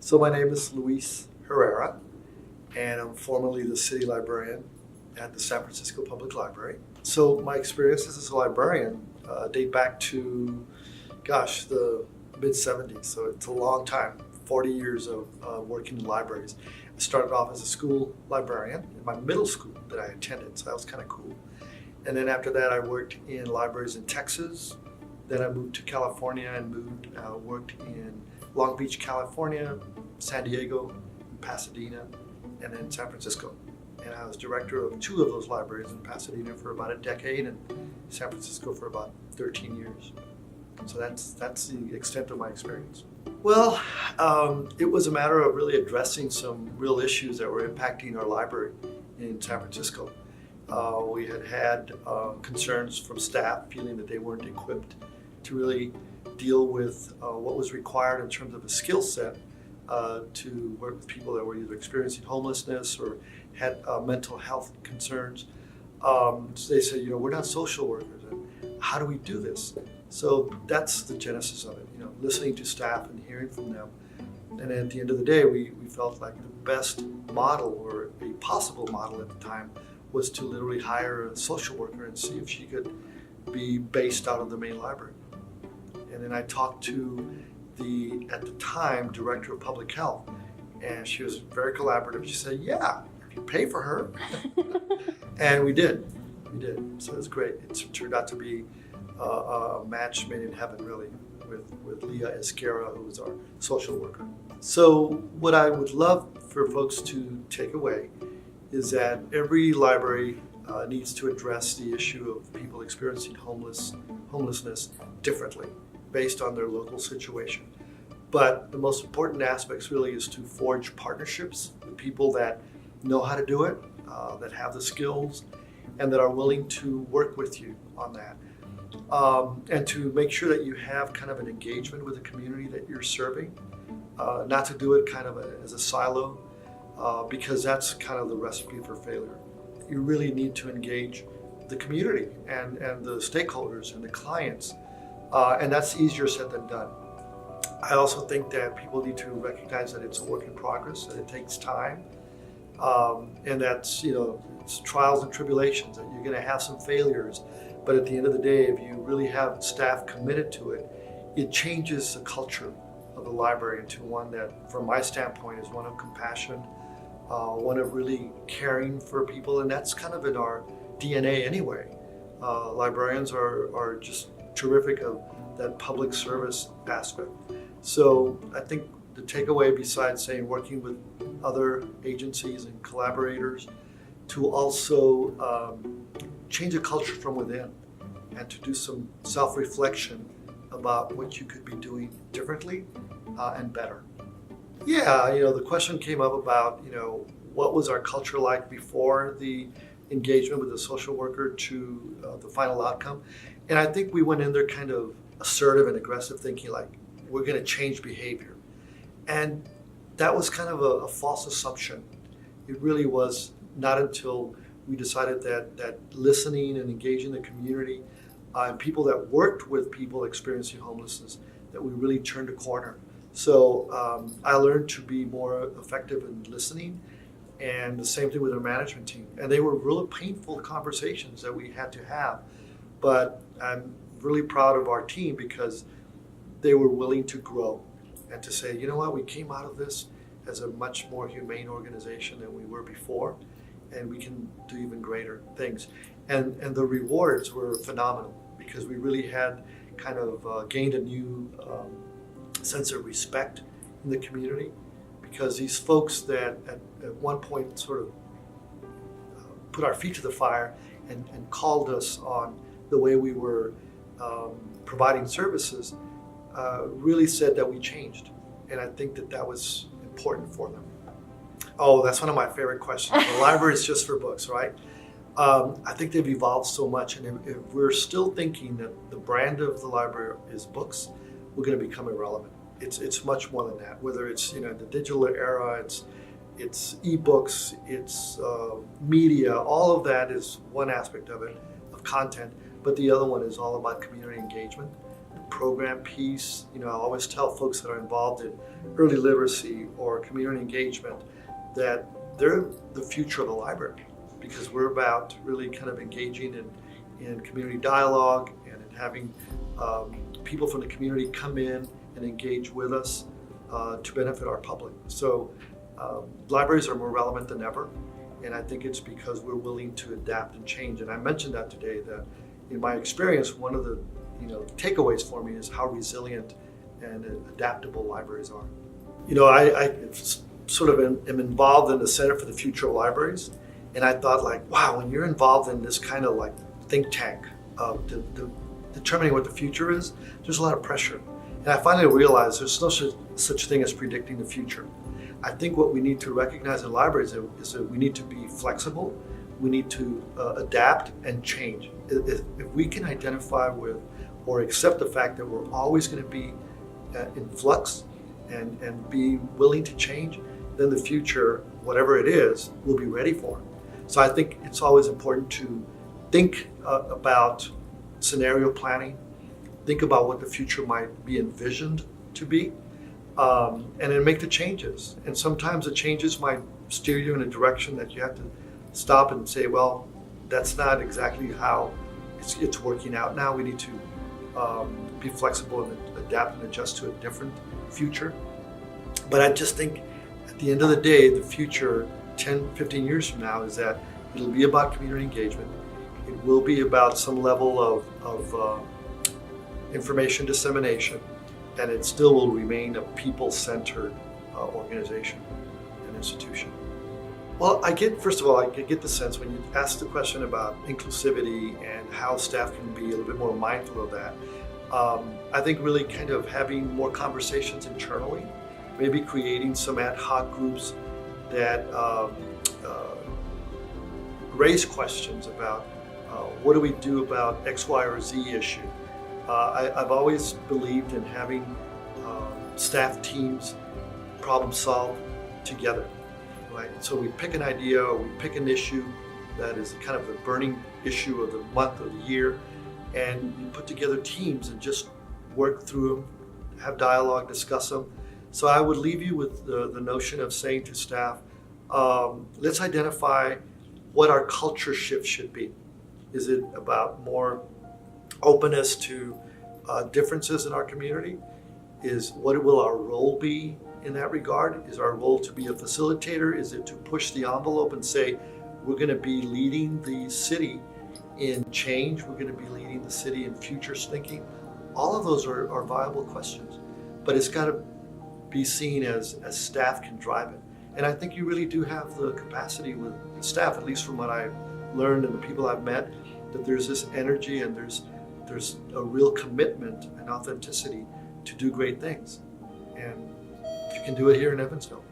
So my name is Luis Herrera, and I'm formerly the city librarian at the San Francisco Public Library. So my experiences as a librarian date back to, the mid-70s. So it's a long time, 40 years of working in libraries. I started off as a school librarian in my middle school that I attended, so that was kind of cool. And then after that, I worked in libraries in Texas. Then I moved to California and worked in Long Beach, California, San Diego, Pasadena, and then San Francisco. And I was director of two of those libraries in Pasadena for about a decade and San Francisco for about 13 years. So that's the extent of my experience. Well, it was a matter of really addressing some real issues that were impacting our library in San Francisco. We had concerns from staff feeling that they weren't equipped to really deal with what was required in terms of a skill set to work with people that were either experiencing homelessness or had mental health concerns. So they said, we're not social workers, and how do we do this? So that's the genesis of it, listening to staff and hearing from them. And at the end of the day, we felt like the best model, or a possible model at the time, was to literally hire a social worker and see if she could be based out of the main library. And then I talked to at the time, director of public health, and she was very collaborative. She said, yeah, if you pay for her. And we did. So it was great. It turned out to be a match made in heaven, really, with Leah Esquera, who was our social worker. So what I would love for folks to take away is that every library needs to address the issue of people experiencing homelessness differently, based on their local situation. But the most important aspects really is to forge partnerships with people that know how to do it, that have the skills, and that are willing to work with you on that. And to make sure that you have kind of an engagement with the community that you're serving, not to do it kind of as a silo, because that's kind of the recipe for failure. You really need to engage the community and the stakeholders and the clients. And that's easier said than done. I also think that people need to recognize that it's a work in progress, that it takes time, and that's, it's trials and tribulations, that you're going to have some failures. But at the end of the day, if you really have staff committed to it, it changes the culture of the library into one that, from my standpoint, is one of compassion, one of really caring for people, and that's kind of in our DNA anyway. Librarians are just terrific of that public service aspect. So I think the takeaway, besides saying working with other agencies and collaborators, to also change the culture from within and to do some self-reflection about what you could be doing differently and better. Yeah, the question came up about, what was our culture like before the engagement with the social worker to the final outcome. And I think we went in there kind of assertive and aggressive, thinking like, we're going to change behavior. And that was kind of a false assumption. It really was not until we decided that listening and engaging the community and people that worked with people experiencing homelessness, that we really turned a corner. So I learned to be more effective in listening, and the same thing with our management team. And they were really painful conversations that we had to have. But I'm really proud of our team because they were willing to grow and to say, we came out of this as a much more humane organization than we were before, and we can do even greater things. And the rewards were phenomenal because we really had kind of gained a new sense of respect in the community, because these folks that at one point sort of put our feet to the fire and called us on the way we were providing services really said that we changed. And I think that was important for them. Oh, that's one of my favorite questions. The library is just for books, right? I think they've evolved so much, and if we're still thinking that the brand of the library is books, we're going to become irrelevant. It's much more than that. Whether it's the digital era, it's ebooks, it's media. All of that is one aspect of it, of content. But the other one is all about community engagement, the program piece. I always tell folks that are involved in early literacy or community engagement, that they're the future of the library, because we're about really kind of engaging in community dialogue and in having people from the community come in and engage with us to benefit our public. So libraries are more relevant than ever, and I think it's because we're willing to adapt and change. And I mentioned that today, that in my experience, one of the takeaways for me is how resilient and adaptable libraries are. I sort of am involved in the Center for the Future of Libraries, and I thought, like, wow, when you're involved in this kind of like think tank of determining what the future is, there's a lot of pressure. And I finally realized there's no such thing as predicting the future. I think what we need to recognize in libraries is that we need to be flexible, we need to adapt and change. If we can identify with or accept the fact that we're always going to be in flux and be willing to change, then the future, whatever it is, we'll be ready for it. So I think it's always important to think about scenario planning, think about what the future might be envisioned to be, and then make the changes. And sometimes the changes might steer you in a direction that you have to stop and say, well, that's not exactly how it's working out now. We need to be flexible and adapt and adjust to a different future. But I just think at the end of the day, the future 10, 15 years from now is that it'll be about community engagement. It will be about some level of information dissemination, and it still will remain a people-centered organization and institution. Well, first of all, I get the sense when you ask the question about inclusivity and how staff can be a little bit more mindful of that, I think really kind of having more conversations internally, maybe creating some ad hoc groups that raise questions about what do we do about X, Y, or Z issue. I've always believed in having staff teams problem solve together, right? So we pick an idea or we pick an issue that is kind of the burning issue of the month or the year, and we put together teams and just work through them, have dialogue, discuss them. So I would leave you with the notion of saying to staff, let's identify what our culture shift should be. Is it about more openness to differences in our community? What will our role be in that regard? Is our role to be a facilitator? Is it to push the envelope and say, we're going to be leading the city in change, we're going to be leading the city in futures thinking? All of those are viable questions, but it's got to be seen as staff can drive it. And I think you really do have the capacity with the staff, at least from what I've learned and the people I've met, that there's this energy and there's a real commitment and authenticity to do great things. And you can do it here in Evansville.